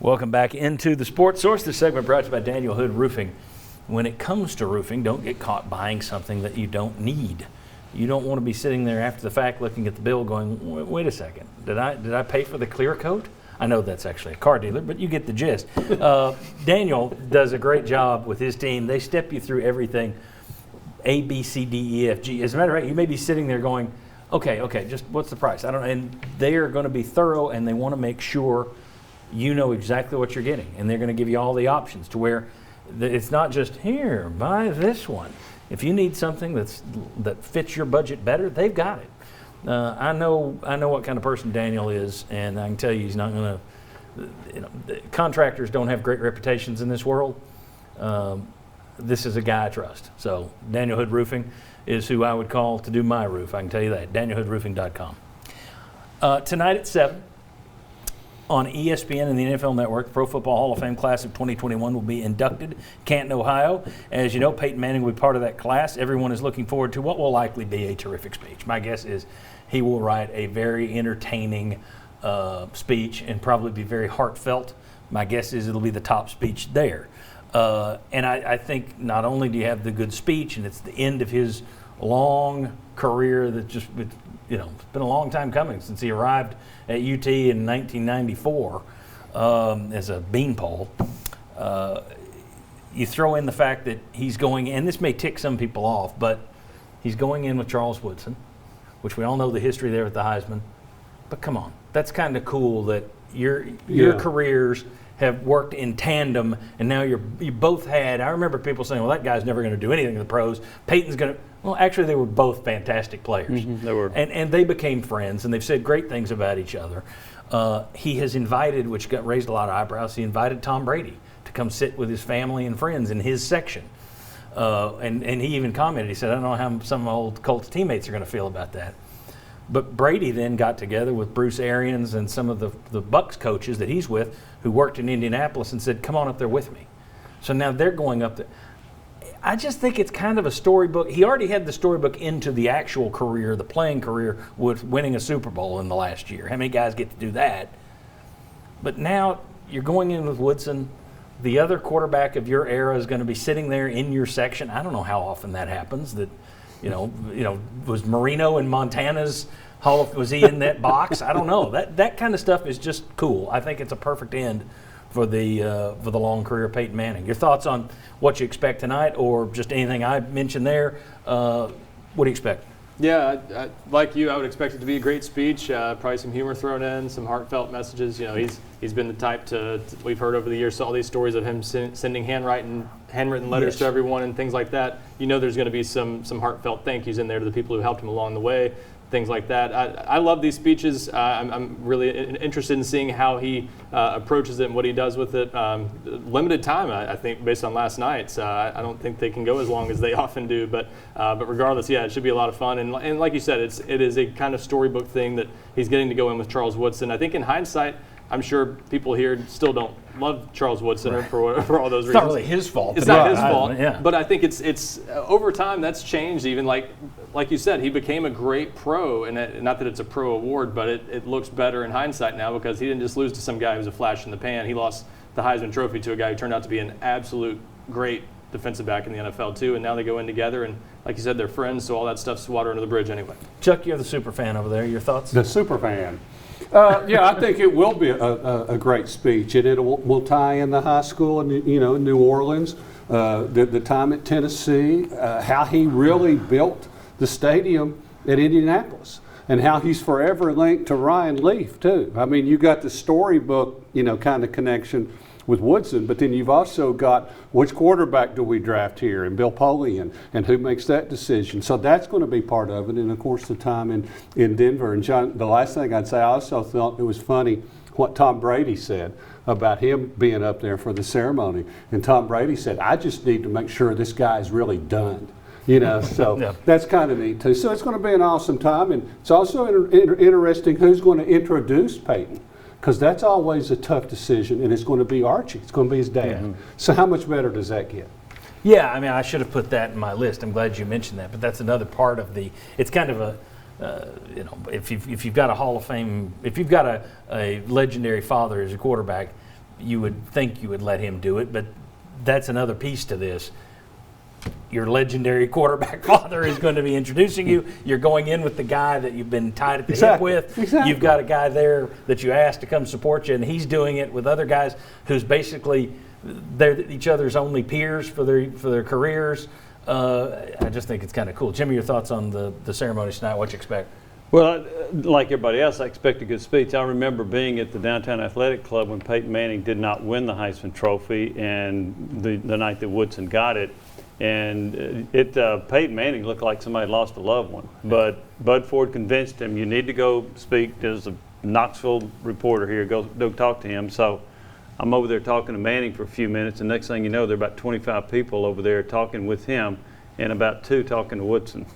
Welcome back into the Sports Source. This segment brought to you by Daniel Hood Roofing. When it comes to roofing, don't get caught buying something that you don't need. You don't want to be sitting there after the fact looking at the bill going, wait a second, did I pay for the clear coat? I know that's actually a car dealer, but you get the gist. Daniel does a great job with his team. They step you through everything, A, B, C, D, E, F, G. As a matter of fact, you may be sitting there going, okay, just what's the price? I don't know. And they are going to be thorough, and they want to make sure you know exactly what you're getting. And they're going to give you all the options to where it's not just, here, buy this one. If you need something that fits your budget better, they've got it. I know what kind of person Daniel is, and I can tell you he's not going to. Contractors don't have great reputations in this world. This is a guy I trust. So Daniel Hood Roofing is who I would call to do my roof. I can tell you that. DanielHoodRoofing.com. Tonight at 7 on ESPN and the NFL Network, Pro Football Hall of Fame Class of 2021 will be inducted. Canton, Ohio. As you know, Peyton Manning will be part of that class. Everyone is looking forward to what will likely be a terrific speech. My guess is he will write a very entertaining speech and probably be very heartfelt. My guess is it'll be the top speech there. And I think not only do you have the good speech, and it's the end of his long career that just, it's been a long time coming since he arrived at UT in 1994 as a beanpole. You throw in the fact that he's going, and this may tick some people off, but he's going in with Charles Woodson, which we all know the history there with the Heisman. But come on, that's kind of cool that your careers have worked in tandem, and now you both had. I remember people saying, "Well, that guy's never going to do anything in the pros. Peyton's going to." Well, actually, they were both fantastic players. Mm-hmm, they were, and they became friends, and they've said great things about each other. He has invited, which got raised a lot of eyebrows. He invited Tom Brady to come sit with his family and friends in his section, and he even commented. He said, "I don't know how some old Colts teammates are going to feel about that." But Brady then got together with Bruce Arians and some of the Bucs coaches that he's with who worked in Indianapolis and said, come on up there with me. So now they're going up there. I just think it's kind of a storybook. He already had the storybook into the actual career, the playing career, with winning a Super Bowl in the last year. How many guys get to do that? But now you're going in with Woodson. The other quarterback of your era is going to be sitting there in your section. I don't know how often that happens. That was Marino in Montana's was he in that box? I don't know. That kind of stuff is just cool. I think it's a perfect end for the long career of Peyton Manning. Your thoughts on what you expect tonight, or just anything I mentioned there? What do you expect? Yeah, like you, I would expect it to be a great speech. Probably some humor thrown in, some heartfelt messages. He's been the type to we've heard over the years, all these stories of him sending handwritten letters to everyone and things like that. There's going to be some heartfelt thank yous in there to the people who helped him along the way, things like that. I love these speeches. I'm really interested in seeing how he approaches it and what he does with it. Limited time, I think, based on last night's. I don't think they can go as long as they often do, but regardless, it should be a lot of fun. And like you said, it is a kind of storybook thing that he's getting to go in with Charles Woodson. I think in hindsight, I'm sure people here still don't love Charles Woodson for all those reasons. It's not really his fault. It's not his fault. Yeah. But I think it's over time that's changed. Even like you said, he became a great pro, and not that it's a pro award, but it looks better in hindsight now because he didn't just lose to some guy who was a flash in the pan. He lost the Heisman Trophy to a guy who turned out to be an absolute great defensive back in the NFL too. And now they go in together, and like you said, they're friends. So all that stuff's water under the bridge anyway. Chuck, you're the super fan over there. Your thoughts? The super fan. I think it will be a great speech, and it will tie in the high school in New Orleans, the time at Tennessee, how he really built the stadium at Indianapolis, and how he's forever linked to Ryan Leaf too. I mean, you got the storybook, kind of connection with Woodson, but then you've also got which quarterback do we draft here, and Bill Polian, and who makes that decision. So that's going to be part of it, and of course the time in Denver. And John, the last thing I'd say, I also thought it was funny what Tom Brady said about him being up there for the ceremony. And Tom Brady said, I just need to make sure this guy is really done. So that's kind of neat too. So it's going to be an awesome time, and it's also interesting who's going to introduce Peyton. Because that's always a tough decision, and it's going to be Archie. It's going to be his dad. Mm-hmm. So how much better does that get? Yeah, I mean, I should have put that in my list. I'm glad you mentioned that. But that's another part of it's kind of a, if you've got a Hall of Fame, if you've got a legendary father as a quarterback, you would think you would let him do it, but that's another piece to this. Your legendary quarterback father is going to be introducing you. You're going in with the guy that you've been tied at the hip with. Exactly. You've got a guy there that you asked to come support you, and he's doing it with other guys who's basically they're each other's only peers for their careers. I just think it's kind of cool. Jimmy, your thoughts on the ceremony tonight? What you expect? Well, like everybody else, I expect a good speech. I remember being at the Downtown Athletic Club when Peyton Manning did not win the Heisman Trophy, and the night that Woodson got it. And Peyton Manning looked like somebody lost a loved one. But Bud Ford convinced him, you need to go speak. There's a Knoxville reporter here. Go talk to him. So I'm over there talking to Manning for a few minutes, and next thing you know, there are about 25 people over there talking with him, and about 2 talking to Woodson.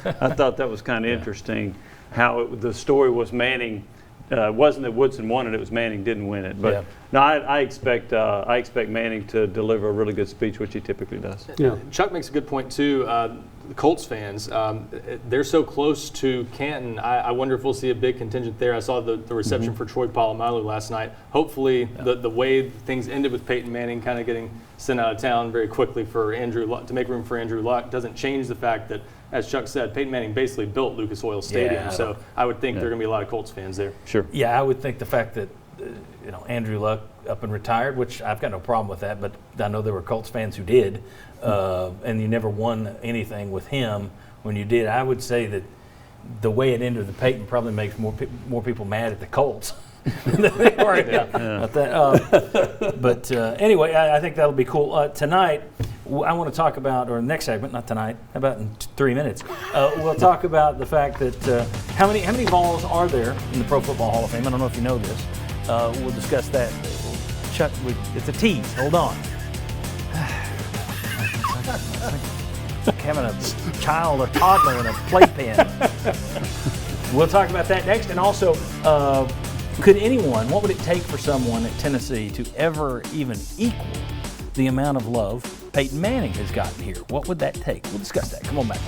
I thought that was kind of interesting. How the story was Manning wasn't that Woodson won it; it was Manning didn't win it. But no, I expect Manning to deliver a really good speech, which he typically does. Yeah. Chuck makes a good point too. The Colts fans, they're so close to Canton. I wonder if we'll see a big contingent there. I saw the reception for Troy Polamalu last night. Hopefully, the way things ended with Peyton Manning kind of getting sent out of town very quickly for Andrew Luck, to make room for Andrew Luck doesn't change the fact that, as Chuck said, Peyton Manning basically built Lucas Oil Stadium. Yeah, so I would think there are going to be a lot of Colts fans there. Sure. Yeah, I would think the fact that Andrew Luck up and retired, which I've got no problem with that, but I know there were Colts fans who did, and you never won anything with him when you did. I would say that the way it ended with the Peyton probably makes more people mad at the Colts than they are at that. But anyway, I think that'll be cool. Tonight, I want to talk about, or next segment, not tonight, how about in 3 minutes, we'll talk about the fact that how many balls are there in the Pro Football Hall of Fame? I don't know if you know this. We'll discuss that. Chuck, it's a tease. Hold on. Like having a child or toddler in a playpen. We'll talk about that next. And also, what would it take for someone at Tennessee to ever even equal the amount of love Peyton Manning has gotten here? What would that take? We'll discuss that. Come on back.